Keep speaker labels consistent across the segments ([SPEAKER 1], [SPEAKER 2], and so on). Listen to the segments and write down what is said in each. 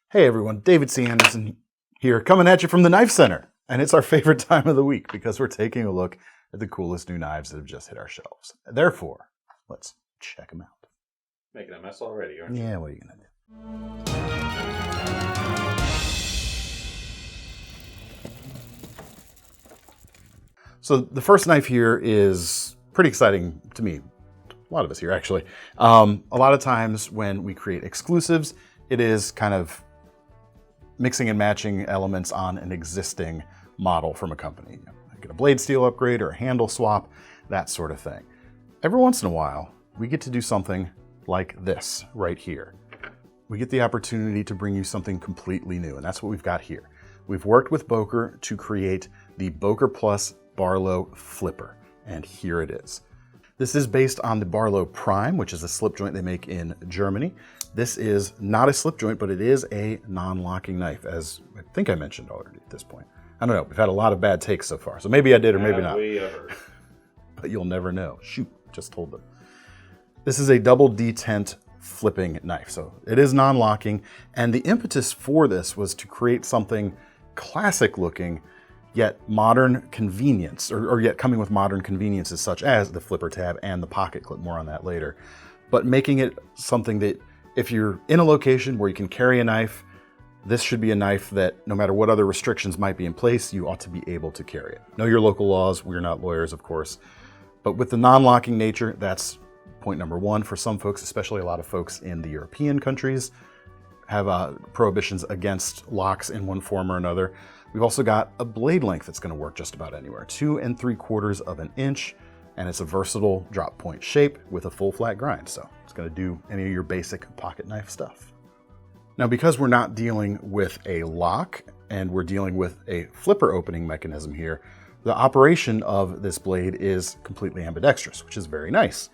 [SPEAKER 1] Hey everyone, David C. Anderson here, coming at you from the KnifeCenter. And it's our favorite time of the week because we're taking a look at the coolest new knives that have just hit our shelves. Therefore, let's check them out.
[SPEAKER 2] Making a mess already, aren't you?
[SPEAKER 1] Yeah, what are you going to do? So the first knife here is pretty exciting to me. A lot of us here, actually. A lot of times when we create exclusives, it is kind of mixing and matching elements on an existing model from a company. You know, get a blade steel upgrade or a handle swap, that sort of thing. Every once in a while, we get to do something like this right here. We get the opportunity to bring you something completely new, and that's what we've got here. We've worked with Boker to create the Boker Plus Barlow Flipper, and here it is. This is based on the Barlow Prime, which is a slip joint they make in Germany. This is not a slip joint, but it is a non-locking knife, as I think I mentioned already at this point. I don't know, we've had a lot of bad takes so far, so maybe I did or maybe not. But you'll never know. Shoot, just told them. This is a double detent flipping knife, so it is non-locking, and the impetus for this was to create something classic looking, yet modern convenience, or yet coming with modern conveniences such as the flipper tab and the pocket clip, more on that later, but making it something that if you're in a location where you can carry a knife, this should be a knife that no matter what other restrictions might be in place, you ought to be able to carry it. Know your local laws. We're not lawyers, of course, but with the non-locking nature, that's point number one for some folks, especially a lot of folks in the European countries have prohibitions against locks in one form or another. We've also got a blade length that's going to work just about anywhere, 2 3/4 of an inch, and it's a versatile drop point shape with a full flat grind, so it's going to do any of your basic pocket knife stuff. Now, because we're not dealing with a lock and we're dealing with a flipper opening mechanism here, the operation of this blade is completely ambidextrous, which is very nice.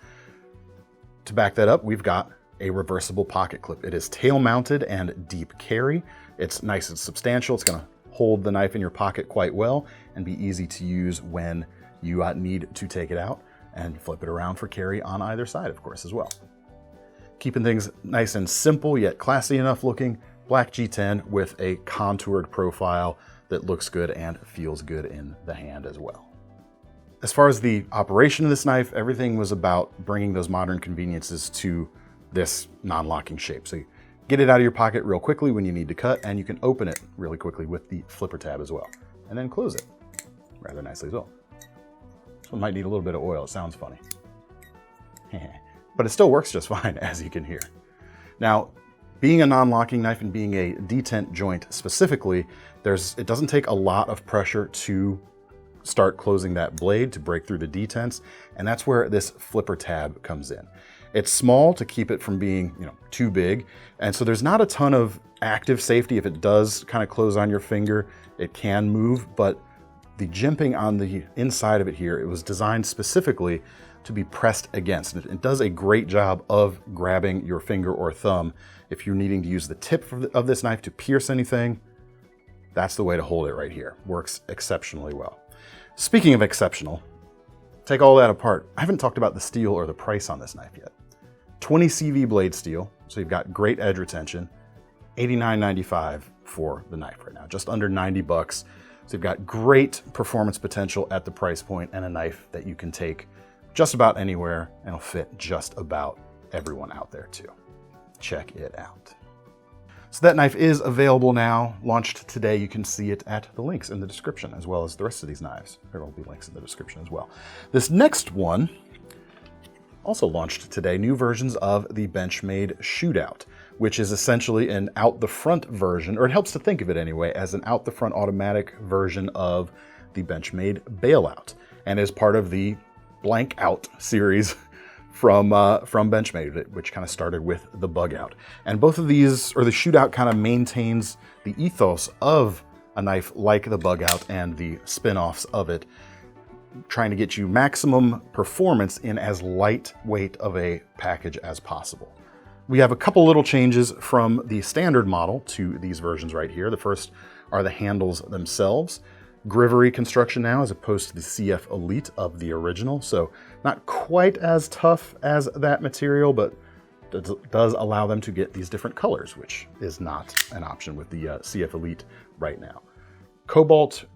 [SPEAKER 1] To back that up, we've got a reversible pocket clip. It is tail mounted and deep carry. It's nice and substantial. It's going to hold the knife in your pocket quite well and be easy to use when you need to take it out and flip it around for carry on either side, of course, as well. Keeping things nice and simple yet classy enough looking, black G10 with a contoured profile that looks good and feels good in the hand as well. As far as the operation of this knife, everything was about bringing those modern conveniences to this non-locking shape. So you get it out of your pocket real quickly when you need to cut, and you can open it really quickly with the flipper tab as well, and then close it rather nicely as well. This one might need a little bit of oil, it sounds funny. But it still works just fine, as you can hear. Now, being a non-locking knife and being a detent joint specifically, it doesn't take a lot of pressure to start closing that blade to break through the detents, and that's where this flipper tab comes in. It's small to keep it from being, too big, and so there's not a ton of active safety. If it does kind of close on your finger, it can move, but the jimping on the inside of it here, it was designed specifically to be pressed against. It does a great job of grabbing your finger or thumb. If you're needing to use the tip of this knife to pierce anything, that's the way to hold it right here. Works exceptionally well. Speaking of exceptional, take all that apart. I haven't talked about the steel or the price on this knife yet. 20 CV blade steel, so you've got great edge retention, $89.95 for the knife right now, just under 90 bucks. So you've got great performance potential at the price point and a knife that you can take just about anywhere and it'll fit just about everyone out there too. Check it out. So that knife is available now, launched today. You can see it at the links in the description, as well as the rest of these knives. There will be links in the description as well. This next one, also launched today, new versions of the Benchmade Shootout, which is essentially an out-the-front version, or it helps to think of it anyway, as an out-the-front automatic version of the Benchmade Bailout, and is part of the Blank Out series from Benchmade, which kind of started with the Bug Out. And both of these, or the Shootout, kind of maintains the ethos of a knife like the Bug Out and the spin-offs of it, trying to get you maximum performance in as lightweight of a package as possible. We have a couple little changes from the standard model to these versions right here. The first are the handles themselves. Grivery construction now as opposed to the CF Elite of the original, so not quite as tough as that material, but does allow them to get these different colors, which is not an option with the CF Elite right now. Crater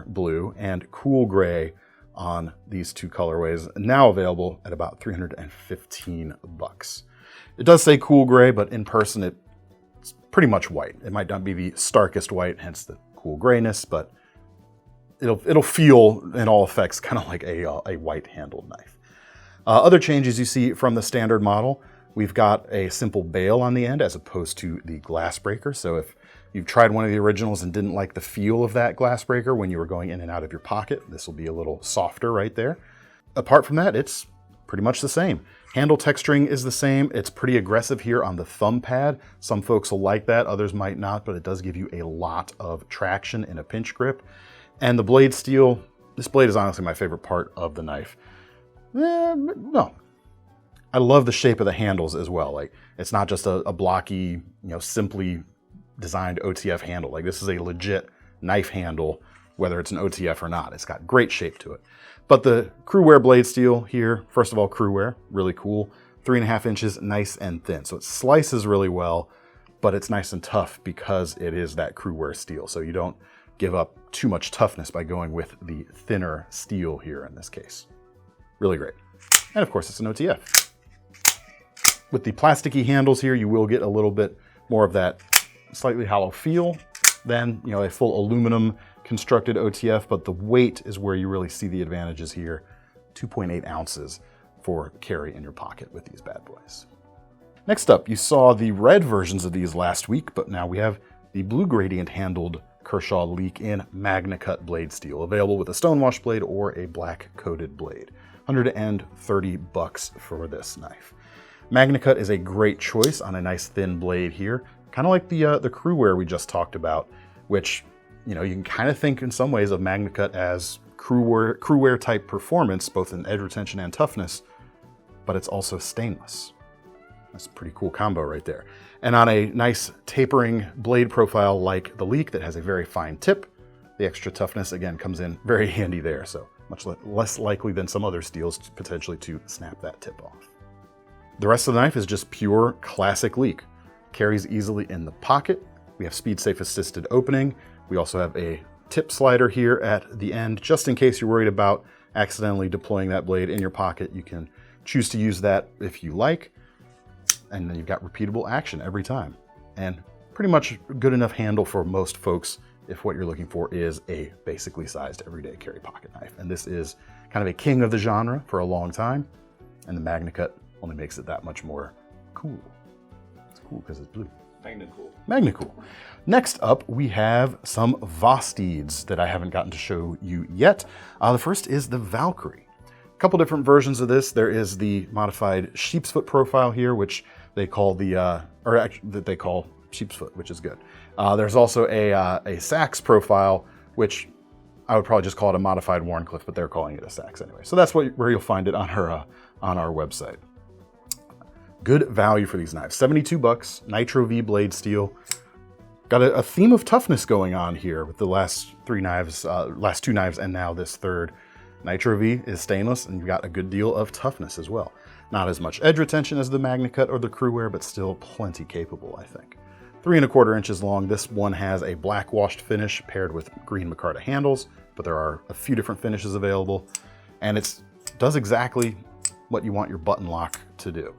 [SPEAKER 1] Blue and Cool Gray on these two colorways, now available at about $315. It does say Cool Gray, but in person it's pretty much white. It might not be the starkest white, hence the cool grayness, but it'll feel in all effects kind of like a white handled knife. Other changes you see from the standard model, we've got a simple bail on the end as opposed to the glass breaker. So if you've tried one of the originals and didn't like the feel of that glass breaker when you were going in and out of your pocket, this will be a little softer right there. Apart from that, it's pretty much the same. Handle texturing is the same. It's pretty aggressive here on the thumb pad. Some folks will like that, others might not, but it does give you a lot of traction in a pinch grip. And the blade steel, this blade is honestly my favorite part of the knife. No. I love the shape of the handles as well. Like, it's not just a blocky, simply designed OTF handle. Like, this is a legit knife handle, whether it's an OTF or not. It's got great shape to it. But the Crewwear blade steel here, first of all, Crewwear, really cool. 3.5 inches, nice and thin. So it slices really well, but it's nice and tough because it is that Crewwear steel. So you don't give up too much toughness by going with the thinner steel here in this case. Really great. And of course, it's an OTF. With the plasticky handles here, you will get a little bit more of that slightly hollow feel than a full aluminum constructed OTF, but the weight is where you really see the advantages here. 2.8 ounces for carry in your pocket with these bad boys. Next up, you saw the red versions of these last week, but now we have the blue gradient handled Kershaw Leek in MagnaCut blade steel, available with a stonewash blade or a black coated blade. $130 for this knife. MagnaCut is a great choice on a nice thin blade here, kind of like the Crewwear we just talked about, which you can kind of think in some ways of MagnaCut as Crewwear type performance, both in edge retention and toughness, but it's also stainless. That's a pretty cool combo right there. And on a nice tapering blade profile like the Leek that has a very fine tip, the extra toughness again comes in very handy there. So much less likely than some other steels potentially to snap that tip off. The rest of the knife is just pure classic Leek. Carries easily in the pocket. We have speed safe assisted opening. We also have a tip slider here at the end, just in case you're worried about accidentally deploying that blade in your pocket. You can choose to use that if you like. And then you've got repeatable action every time. And pretty much good enough handle for most folks if what you're looking for is a basically sized everyday carry pocket knife. And this is kind of a king of the genre for a long time. And the MagnaCut only makes it that much more cool. It's cool because it's blue. MagnaCool. Next up, we have some Vosteeds that I haven't gotten to show you yet. The first is the Valkyrie. A couple different versions of this. There is the modified sheep's foot profile here, which they call that they call sheep's foot, which is good. There's also a Sax profile, which I would probably just call it a modified Warncliffe, but they're calling it a Sax anyway. So that's where you'll find it on our website. Good value for these knives. $72, Nitro V blade steel. Got a theme of toughness going on here with the last two knives, and now this third. Nitro V is stainless, and you've got a good deal of toughness as well. Not as much edge retention as the MagnaCut or the Crewwear, but still plenty capable, I think. 3¼ inches long. This one has a black washed finish paired with green micarta handles, but there are a few different finishes available, and it does exactly what you want your button lock to do.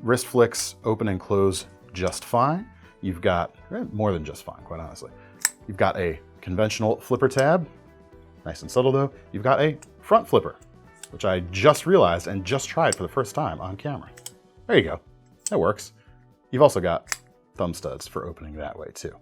[SPEAKER 1] Wrist flicks open and close just fine. You've got, more than just fine, quite honestly. You've got a conventional flipper tab, nice and subtle though. You've got a front flipper, which I just realized and just tried for the first time on camera. There you go, that works. You've also got thumb studs for opening that way too.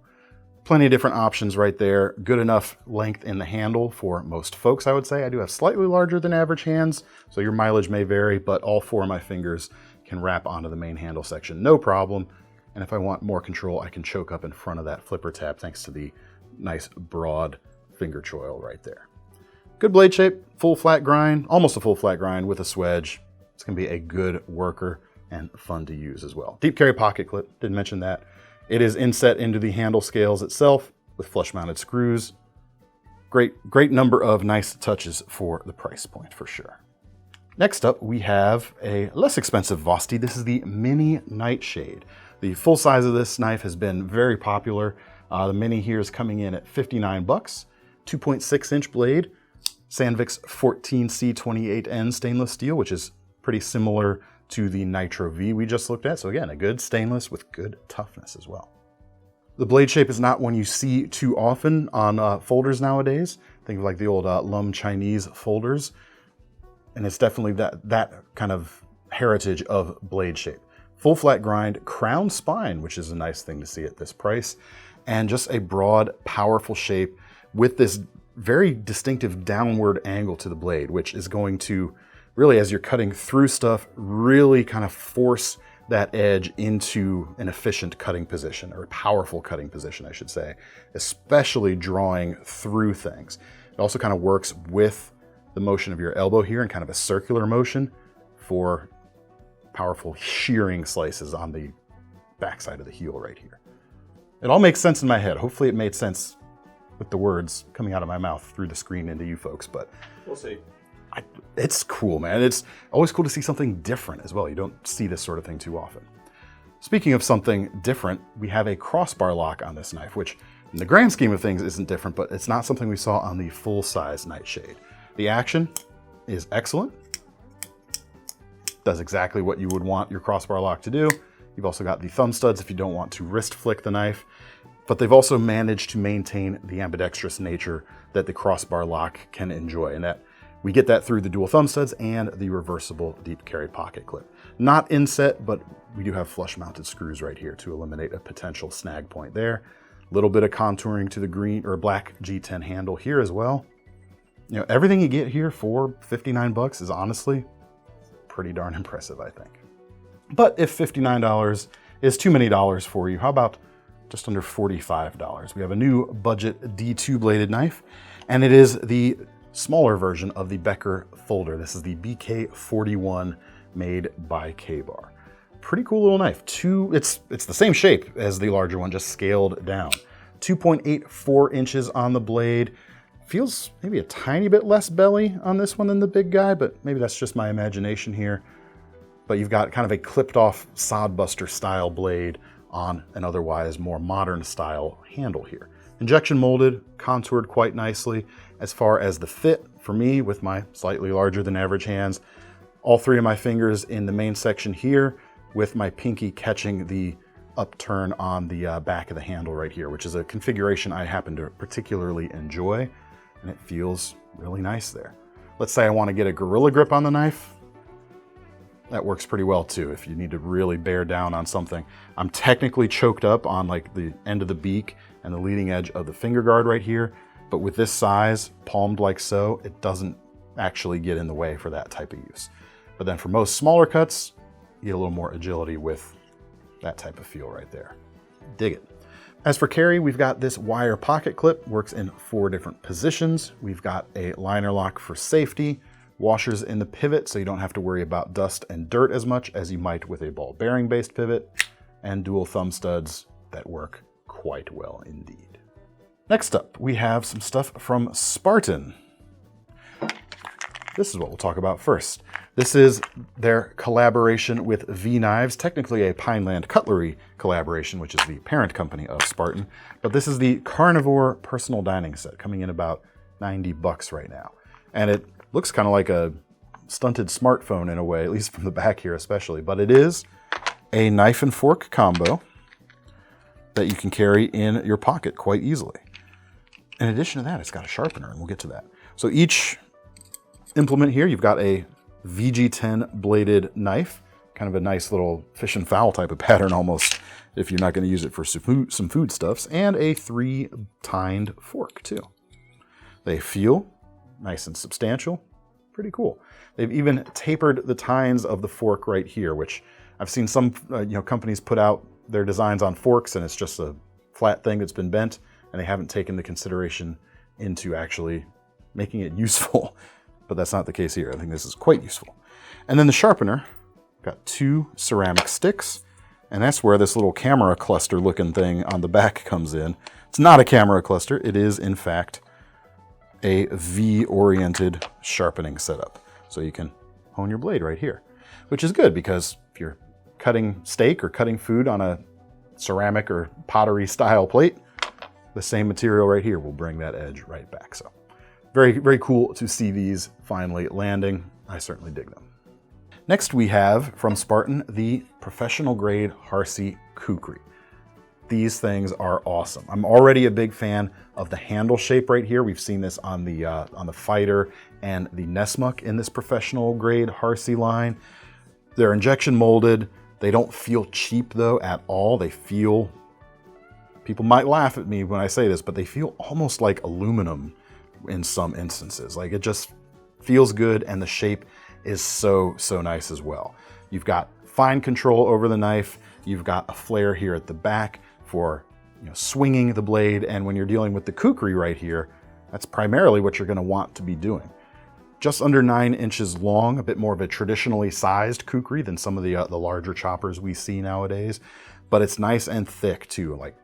[SPEAKER 1] Plenty of different options right there. Good enough length in the handle for most folks, I would say. I do have slightly larger than average hands, so your mileage may vary, but all 4 of my fingers can wrap onto the main handle section, no problem. And if I want more control, I can choke up in front of that flipper tab thanks to the nice broad finger choil right there. Good blade shape, full flat grind, almost a full flat grind with a swedge. It's gonna be a good worker and fun to use as well. Deep carry pocket clip, didn't mention that. It is inset into the handle scales itself with flush mounted screws. Great number of nice touches for the price point for sure. Next up, we have a less expensive Vosteed. This is the Mini Nightshade. The full size of this knife has been very popular. The Mini here is coming in at 59 bucks, 2.6-inch blade, Sandvik's 14C28N stainless steel, which is pretty similar to the Nitro V we just looked at. So again, a good stainless with good toughness as well. The blade shape is not one you see too often on folders nowadays. Think of like the old Lum Chinese folders. And it's definitely that kind of heritage of blade shape. Full flat grind, crown spine, which is a nice thing to see at this price. And just a broad, powerful shape with this very distinctive downward angle to the blade, which is going to really, as you're cutting through stuff, really kind of force that edge into an efficient cutting position, or a powerful cutting position, I should say, especially drawing through things. It also kind of works with the motion of your elbow here in kind of a circular motion for powerful shearing slices on the backside of the heel right here. It all makes sense in my head. Hopefully it made sense with the words coming out of my mouth through the screen into you folks, but
[SPEAKER 2] we'll see.
[SPEAKER 1] It's cool, man. It's always cool to see something different as well. You don't see this sort of thing too often. Speaking of something different, we have a crossbar lock on this knife, which in the grand scheme of things isn't different, but it's not something we saw on the full-size Nightshade. The action is excellent. Does exactly what you would want your crossbar lock to do. You've also got the thumb studs if you don't want to wrist flick the knife, but they've also managed to maintain the ambidextrous nature that the crossbar lock can enjoy, and that we get that through the dual thumb studs and the reversible deep carry pocket clip. Not inset, but we do have flush mounted screws right here to eliminate a potential snag point there. A little bit of contouring to the green or black G10 handle here as well. You know, everything you get here for 59 bucks is honestly pretty darn impressive, I think. But if $59 is too many dollars for you, how about just under $45? We have a new budget D2 bladed knife, and it is the smaller version of the Becker folder. This is the BK41 made by K-Bar. Pretty cool little knife. It's the same shape as the larger one, just scaled down. 2.84 inches on the blade. Feels maybe a tiny bit less belly on this one than the big guy, but maybe that's just my imagination here. But you've got kind of a clipped off sodbuster style blade on an otherwise more modern style handle here. Injection molded, contoured quite nicely. As far as the fit, for me, with my slightly larger than average hands, all three of my fingers in the main section here, with my pinky catching the upturn on the back of the handle right here, which is a configuration I happen to particularly enjoy, and it feels really nice there. Let's say I want to get a gorilla grip on the knife. That works pretty well too, if you need to really bear down on something. I'm technically choked up on like the end of the beak and the leading edge of the finger guard right here, but with this size, palmed like so, it doesn't actually get in the way for that type of use. But then for most smaller cuts, you get a little more agility with that type of feel right there. Dig it. As for carry, we've got this wire pocket clip, works in 4 different positions. We've got a liner lock for safety, washers in the pivot so you don't have to worry about dust and dirt as much as you might with a ball bearing based pivot, and dual thumb studs that work quite well indeed. Next up, we have some stuff from Spartan. This is what we'll talk about first. This is their collaboration with Nives, technically a Pineland Cutlery collaboration, which is the parent company of Spartan. But this is the Carnivore personal dining set, coming in about 90 bucks right now. And it looks kind of like a stunted smartphone in a way, at least from the back here especially. But it is a knife and fork combo that you can carry in your pocket quite easily. In addition to that, it's got a sharpener, and we'll get to that. So each implement here, you've got a VG10 bladed knife, kind of a nice little fish and fowl type of pattern almost, if you're not going to use it for some foodstuffs, and a 3-tined fork too. They feel nice and substantial, pretty cool. They've even tapered the tines of the fork right here, which I've seen some companies put out their designs on forks and it's just a flat thing that's been bent, and they haven't taken the consideration into actually making it useful. But that's not the case here. I think this is quite useful. And then the sharpener, got 2 ceramic sticks, and that's where this little camera cluster looking thing on the back comes in. It's not a camera cluster. It is, in fact, a V-oriented sharpening setup. So you can hone your blade right here, which is good because if you're cutting steak or cutting food on a ceramic or pottery style plate, the same material right here will bring that edge right back. So very, very cool to see these finally landing. I certainly dig them. Next we have from Spartan, the professional grade Harsey Kukri. These things are awesome. I'm already a big fan of the handle shape right here. We've seen this on the Fighter and the Nessmuk in this professional grade Harsey line. They're injection molded. They don't feel cheap though at all. They feel, people might laugh at me when I say this, but they feel almost like aluminum in some instances. Like it just feels good, and the shape is so nice as well. You've got fine control over the knife. You've got a flare here at the back for swinging the blade, and when you're dealing with the Kukri right here, that's primarily what you're going to want to be doing. Just under 9 inches long, a bit more of a traditionally sized Kukri than some of the larger choppers we see nowadays, but it's nice and thick too. Like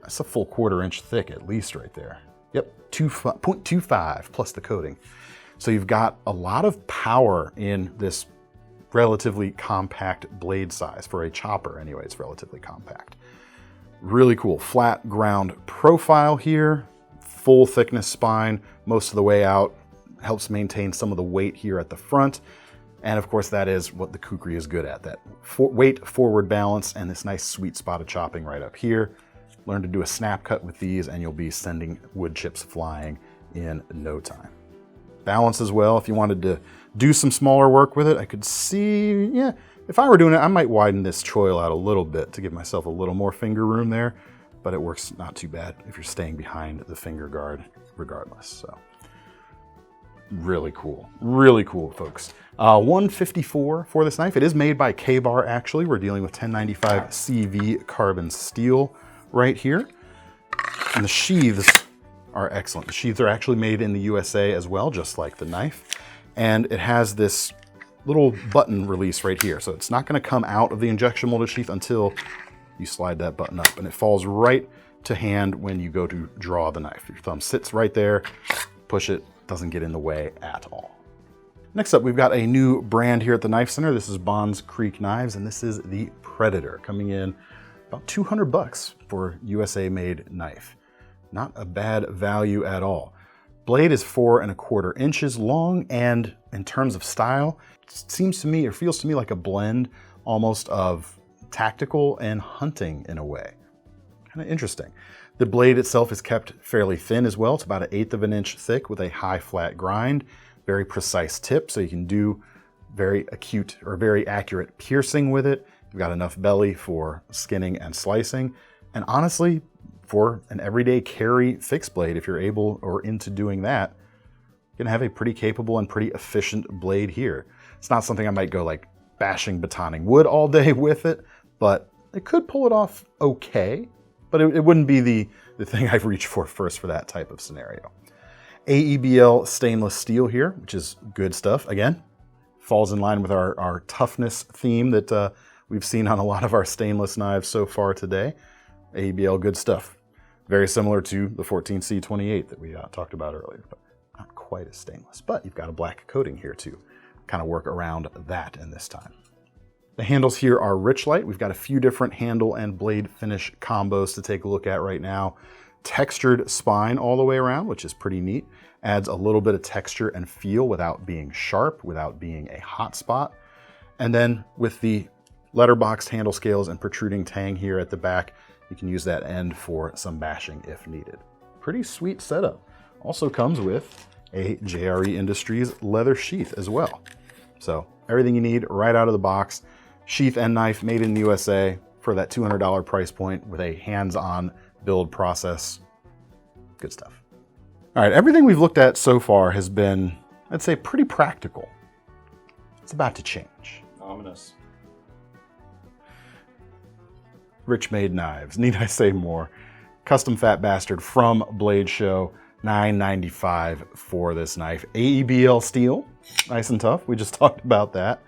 [SPEAKER 1] that's a full 1/4 inch thick at least right there. Yep, 0.25 plus the coating. So you've got a lot of power in this relatively compact blade size. For a chopper anyway, it's relatively compact. Really cool flat ground profile here, full thickness spine most of the way out, helps maintain some of the weight here at the front. And of course that is what the Kukri is good at, that weight forward balance and this nice sweet spot of chopping right up here. Learn to do a snap cut with these and you'll be sending wood chips flying in no time. Balance as well, if you wanted to do some smaller work with it, I could see, yeah, if I were doing it, I might widen this choil out a little bit to give myself a little more finger room there, but it works not too bad if you're staying behind the finger guard regardless. So really cool, folks. 154 for this knife. It is made by K-Bar actually. We're dealing with 1095 CV carbon steel right here. And the sheaths are excellent. The sheaths are actually made in the USA as well, just like the knife. And it has this little button release right here. So it's not gonna come out of the injection molded sheath until you slide that button up, and it falls right to hand when you go to draw the knife. Your thumb sits right there, push it, doesn't get in the way at all. Next up, we've got a new brand here at the KnifeCenter. This is Bonds Creek Knives, and this is the Predator, coming in about 200 bucks for USA made knife. Not a bad value at all. Blade is 4 1/4 inches long, and in terms of style, it seems to me, or feels to me like a blend almost of tactical and hunting in a way. Kind of interesting. The blade itself is kept fairly thin as well. It's about 1/8 inch thick with a high flat grind, very precise tip, so you can do very acute or very accurate piercing with it. You've got enough belly for skinning and slicing, and honestly, for an everyday carry fixed blade, if you're able or into doing that, you're gonna have a pretty capable and pretty efficient blade here. It's not something I might go like bashing, batoning wood all day with it, but it could pull it off okay, but it wouldn't be the thing I've reached for first for that type of scenario. AEBL stainless steel here, which is good stuff. Again, falls in line with our toughness theme that we've seen on a lot of our stainless knives so far today. AEBL, good stuff. Very similar to the 14C28 that we talked about earlier, but not quite as stainless. But you've got a black coating here to kind of work around that in this time. The handles here are RichLite. We've got a few different handle and blade finish combos to take a look at right now. Textured spine all the way around, which is pretty neat. Adds a little bit of texture and feel without being sharp, without being a hot spot. And then with the letterboxed handle scales and protruding tang here at the back, you can use that end for some bashing if needed. Pretty sweet setup. Also comes with a JRE Industries leather sheath as well. So everything you need right out of the box. Sheath and knife made in the USA for that $200 price point with a hands-on build process. Good stuff. All right, everything we've looked at so far has been, I'd say, pretty practical. It's about to change.
[SPEAKER 2] Ominous.
[SPEAKER 1] RichMade knives, need I say more? Custom Fat Bastard from Blade Show, $9.95 for this knife. AEBL steel, nice and tough. We just talked about that.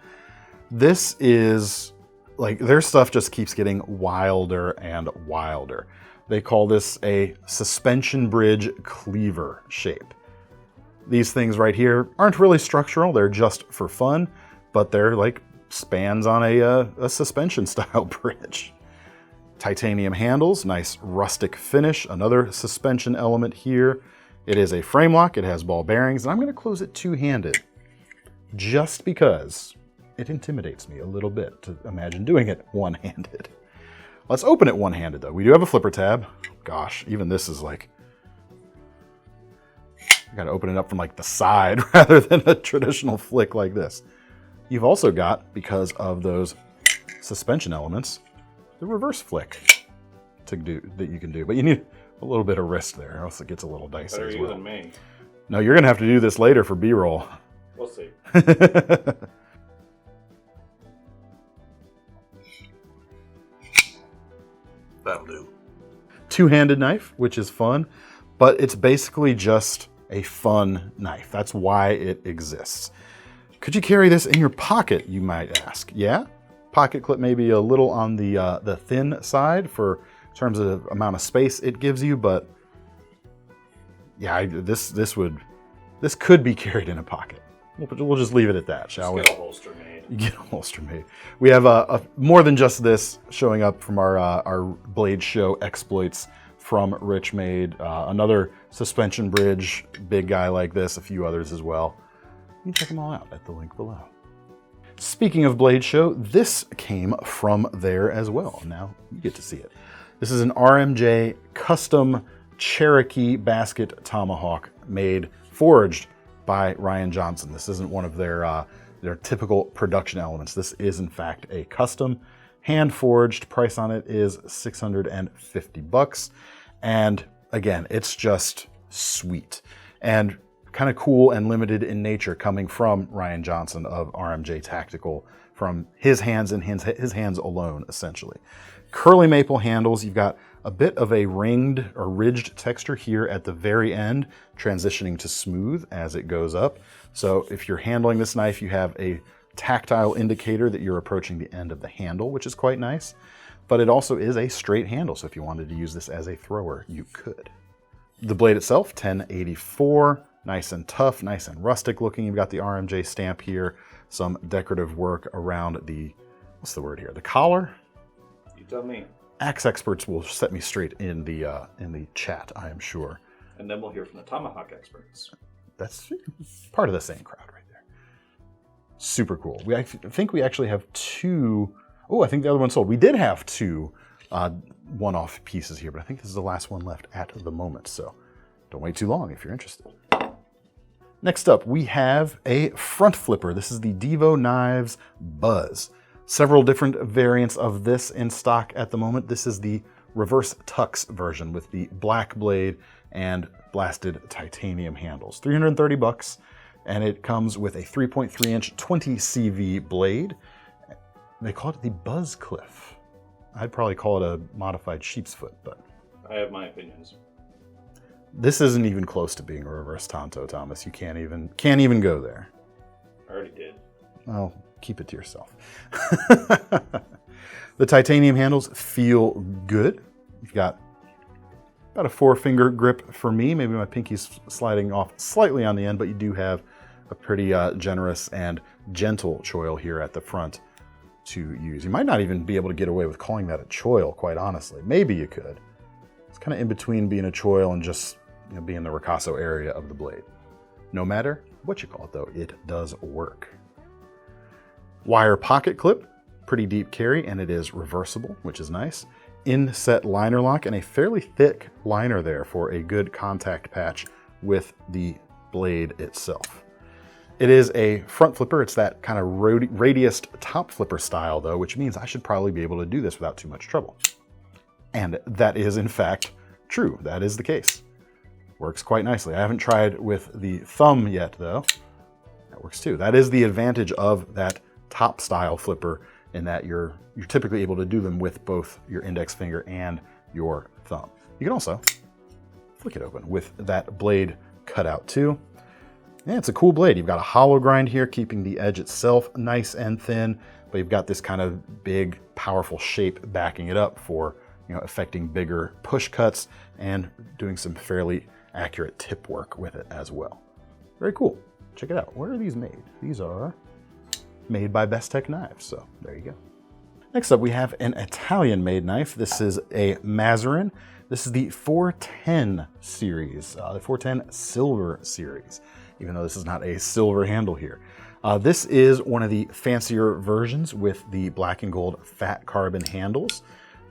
[SPEAKER 1] This is, like, their stuff just keeps getting wilder and wilder. They call this a suspension bridge cleaver shape. These things right here aren't really structural, they're just for fun, but they're like spans on a suspension style bridge. Titanium handles, nice rustic finish, another suspension element here. It is a frame lock, it has ball bearings, and I'm gonna close it two-handed just because it intimidates me a little bit to imagine doing it one-handed. Let's open it one-handed though. We do have a flipper tab. Gosh, even this is like, I gotta open it up from like the side rather than a traditional flick like this. You've also got, because of those suspension elements, the reverse flick that you can do. But you need a little bit of wrist there, or else it gets a little dicey
[SPEAKER 2] Better
[SPEAKER 1] as
[SPEAKER 2] you
[SPEAKER 1] well.
[SPEAKER 2] than me.
[SPEAKER 1] No, you're gonna have to do this later for B-roll.
[SPEAKER 2] We'll see. That'll do.
[SPEAKER 1] Two-handed knife, which is fun, but it's basically just a fun knife. That's why it exists. Could you carry this in your pocket, you might ask? Yeah, pocket clip may be a little on the thin side for in terms of the amount of space it gives you, but yeah, this could be carried in a pocket. We'll just leave it at that, shall we?
[SPEAKER 2] Get a holster made.
[SPEAKER 1] Get a holster made. We have more than just this showing up from our Blade Show exploits from RichMade. Another suspension bridge, big guy like this, a few others as well. You can check them all out at the link below. Speaking of Blade Show, this came from there as well. Now you get to see it. This is an RMJ custom Cherokee basket Tomahawk forged by Ryan Johnson. This isn't one of their typical production elements. This is in fact a custom, hand forged. Price on it is $650. And again, it's just sweet and kind of cool and limited in nature, coming from Ryan Johnson of RMJ Tactical, from his hands and his hands alone, essentially. Curly maple handles. You've got a bit of a ringed or ridged texture here at the very end, transitioning to smooth as it goes up. So if you're handling this knife, you have a tactile indicator that you're approaching the end of the handle, which is quite nice. But it also is a straight handle, so if you wanted to use this as a thrower, you could. The blade itself, 1084, nice and tough, nice and rustic looking. You've got the RMJ stamp here, some decorative work around the, what's the word here? The collar?
[SPEAKER 2] You tell me.
[SPEAKER 1] Axe experts will set me straight in the chat, I am sure.
[SPEAKER 2] And then we'll hear from the Tomahawk experts.
[SPEAKER 1] That's part of the same crowd right there. Super cool. I think we actually have two. Oh, I think the other one sold. We did have two one-off pieces here, but I think this is the last one left at the moment. So don't wait too long if you're interested. Next up, we have a front flipper. This is the Divo Nives Buzz. Several different variants of this in stock at the moment. This is the reverse tux version with the black blade and blasted titanium handles. $330, and it comes with a 3.3 inch 20 CV blade. They call it the Buzz Cliff. I'd probably call it a modified sheep's foot, but
[SPEAKER 2] I have my opinions.
[SPEAKER 1] this isn't even close to being a reverse Tonto, Thomas. You can't even go there.
[SPEAKER 2] I already did.
[SPEAKER 1] Well, keep it to yourself. The titanium handles feel good. You've got about a 4-finger grip for me. Maybe my pinky's sliding off slightly on the end, but you do have a pretty generous and gentle choil here at the front to use. You might not even be able to get away with calling that a choil, quite honestly. Maybe you could. It's kind of in between being a choil and just being the ricasso area of the blade. No matter what you call it, though, it does work. Wire pocket clip, pretty deep carry, and it is reversible, which is nice. Inset liner lock and a fairly thick liner there for a good contact patch with the blade itself. It is a front flipper. It's that kind of radiused top flipper style though, which means I should probably be able to do this without too much trouble. And that is in fact true. That is the case. Works quite nicely. I haven't tried with the thumb yet though. That works too. That is the advantage of that top style flipper, in that you're typically able to do them with both your index finger and your thumb. You can also flick it open with that blade cut out too. Yeah, it's a cool blade. You've got a hollow grind here, keeping the edge itself nice and thin, but you've got this kind of big, powerful shape backing it up for, affecting bigger push cuts and doing some fairly accurate tip work with it as well. Very cool. Check it out. Where are these made? These are made by Best Tech Knives. So there you go. Next up, we have an Italian-made knife. This is a Maserin. This is the 410 series, the 410 Silver series, even though this is not a silver handle here. This is one of the fancier versions with the black and gold fat carbon handles.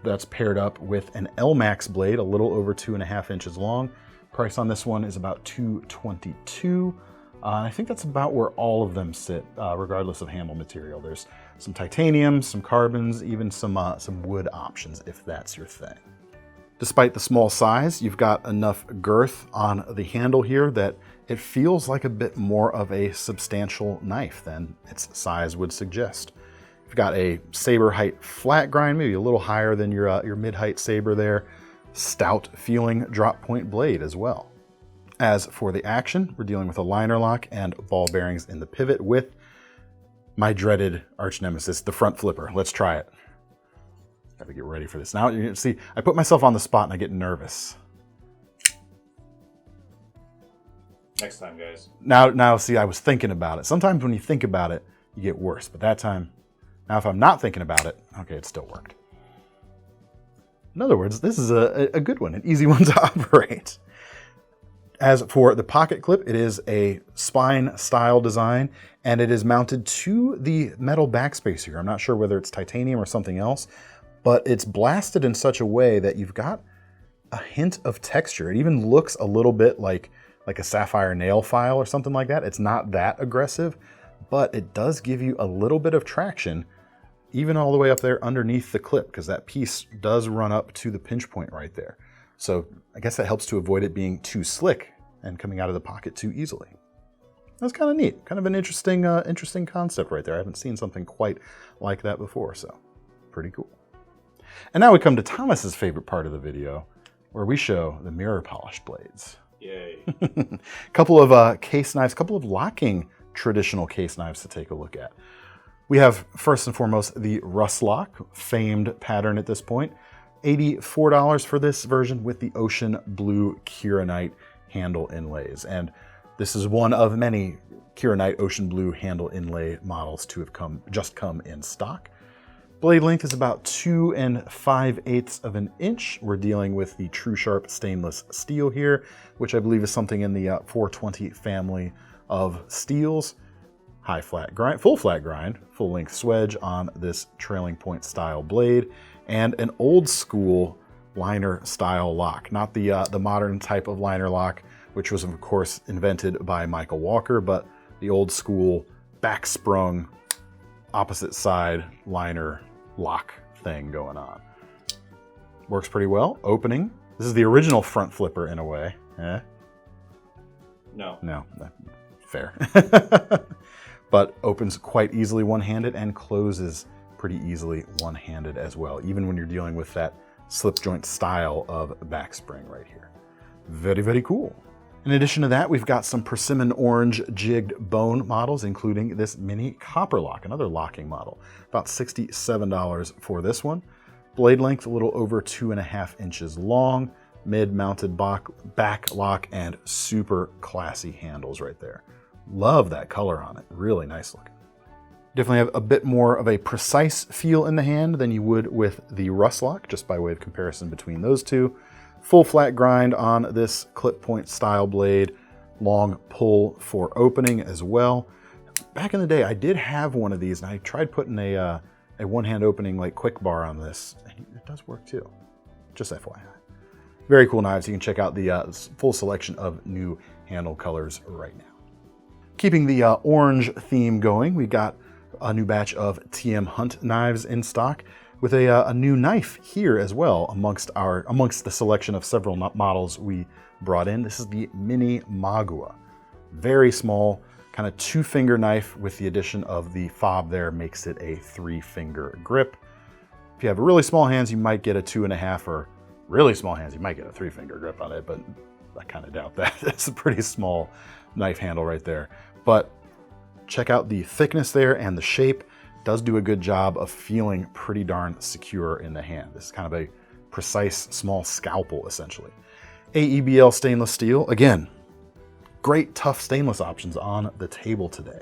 [SPEAKER 1] That's paired up with an L-Max blade, a little over 2.5 inches long. Price on this one is about $222. I think that's about where all of them sit, regardless of handle material. There's some titanium, some carbons, even some wood options if that's your thing. Despite the small size, you've got enough girth on the handle here that it feels like a bit more of a substantial knife than its size would suggest. You've got a saber height flat grind, maybe a little higher than your mid-height saber there. Stout feeling drop point blade as well. As for the action, we're dealing with a liner lock and ball bearings in the pivot with my dreaded arch nemesis, the front flipper. Let's try it. Gotta get ready for this. Now, you see, I put myself on the spot and I get nervous.
[SPEAKER 2] Next time, guys.
[SPEAKER 1] Now, see, I was thinking about it. Sometimes when you think about it, you get worse. But that time, now if I'm not thinking about it, okay, it still worked. In other words, this is a good one, an easy one to operate. As for the pocket clip, it is a spine style design and it is mounted to the metal backspace here. I'm not sure whether it's titanium or something else, but it's blasted in such a way that you've got a hint of texture. It even looks a little bit like a sapphire nail file or something like that. It's not that aggressive, but it does give you a little bit of traction, even all the way up there underneath the clip, because that piece does run up to the pinch point right there. So I guess that helps to avoid it being too slick and coming out of the pocket too easily. That's kind of neat, kind of an interesting concept right there. I haven't seen something quite like that before, so pretty cool. And now we come to Thomas's favorite part of the video, where we show the mirror polish blades.
[SPEAKER 2] Yay.
[SPEAKER 1] Couple of case knives, couple of locking traditional case knives to take a look at. We have, first and foremost, the Rust Lock, famed pattern at this point. $84 for this version with the ocean blue Kirinite handle inlays. And this is one of many Kirinite ocean blue handle inlay models to have just come in stock. Blade length is about 2 5/8 of an inch. We're dealing with the True Sharp stainless steel here, which I believe is something in the 420 family of steels. High flat grind, full flat grind, full length swedge on this trailing point style blade, and an old school liner style lock, not the modern type of liner lock, which was of course invented by Michael Walker, but the old school back sprung opposite side liner lock thing going on. Works pretty well. Opening. This is the original front flipper in a way. No, fair. But opens quite easily one-handed and closes pretty easily one-handed as well, even when you're dealing with that slip joint style of back spring right here. Very, very cool. In addition to that, we've got some Persimmon orange jigged bone models, including this mini copper lock, another locking model. About $67 for this one. Blade length a little over 2.5 inches long, mid-mounted back lock, and super classy handles right there. Love that color on it, really nice looking. Definitely have a bit more of a precise feel in the hand than you would with the Rust Lock, just by way of comparison between those two. Full flat grind on this clip point style blade, long pull for opening as well. Back in the day, I did have one of these, and I tried putting a one-hand opening like quick bar on this, and it does work too. Just FYI. Very cool knives. You can check out the full selection of new handle colors right now. Keeping the orange theme going, we got a new batch of TM Hunt knives in stock, with a new knife here as well amongst the selection of several models we brought in. This is the Mini Magua. Very small, kind of 2-finger knife with the addition of the fob there makes it a 3-finger grip. If you have really small hands, you might get a 2.5, or really small hands, you might get a 3-finger grip on it, but I kind of doubt that. It's a pretty small knife handle right there. But check out the thickness there and the shape. Does do a good job of feeling pretty darn secure in the hand. This is kind of a precise small scalpel essentially. AEBL stainless steel. Again, great tough stainless options on the table today.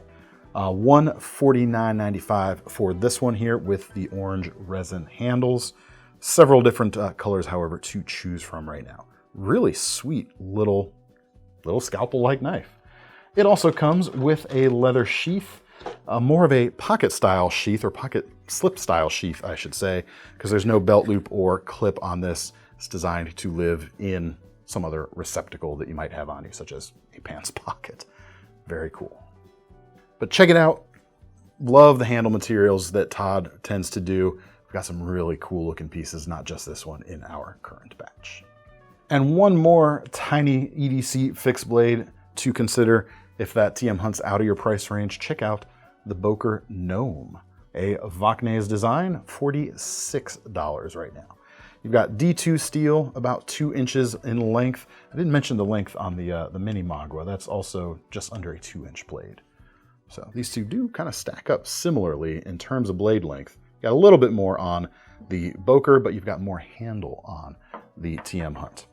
[SPEAKER 1] $149.95 for this one here with the orange resin handles. Several different colors, however, to choose from right now. Really sweet little scalpel-like knife. It also comes with a leather sheath, more of a pocket style sheath, or pocket slip style sheath, I should say, because there's no belt loop or clip on this. It's designed to live in some other receptacle that you might have on you, such as a pants pocket. Very cool. But check it out. Love the handle materials that Todd tends to do. We've got some really cool looking pieces, not just this one, in our current batch. And one more tiny EDC fixed blade to consider if that TM hunt's out of your price range. Check out the Boker Gnome, a Vacna's design, $46 right now. You've got D2 steel, about 2 inches in length. I didn't mention the length on the mini Magua. That's also just under a 2-inch blade. So these two do kind of stack up similarly in terms of blade length. You got a little bit more on the Boker, but you've got more handle on the TM Hunt.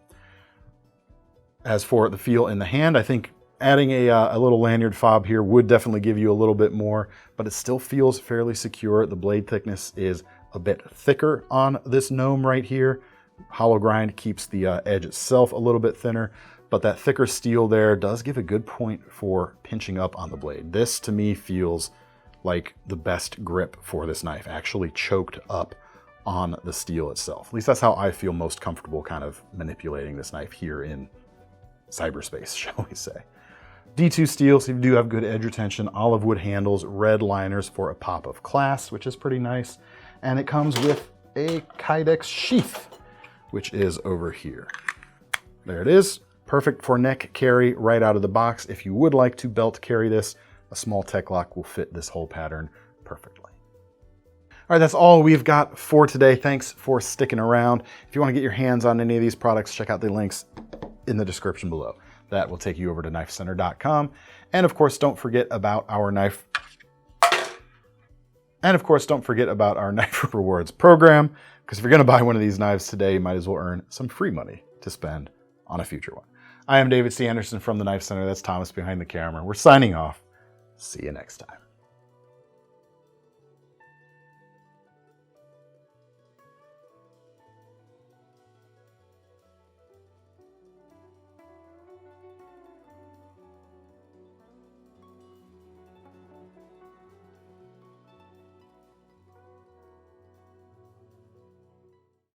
[SPEAKER 1] As for the feel in the hand, I think adding a little lanyard fob here would definitely give you a little bit more, but it still feels fairly secure. The blade thickness is a bit thicker on this Gnome right here. Hollow grind keeps the edge itself a little bit thinner, but that thicker steel there does give a good point for pinching up on the blade. This, to me, feels like the best grip for this knife, actually choked up on the steel itself. At least that's how I feel most comfortable kind of manipulating this knife here in cyberspace, shall we say. D2 steel, so you do have good edge retention, olive wood handles, red liners for a pop of class, which is pretty nice. And it comes with a Kydex sheath, which is over here. There it is. Perfect for neck carry right out of the box. If you would like to belt carry this, a small tech lock will fit this whole pattern perfectly. All right, that's all we've got for today. Thanks for sticking around. If you want to get your hands on any of these products, check out the links in the description below. That will take you over to KnifeCenter.com. And of course, don't forget about our knife rewards program, because if you're going to buy one of these knives today, you might as well earn some free money to spend on a future one. I am David C. Anderson from the Knife Center. That's Thomas behind the camera. We're signing off. See you next time.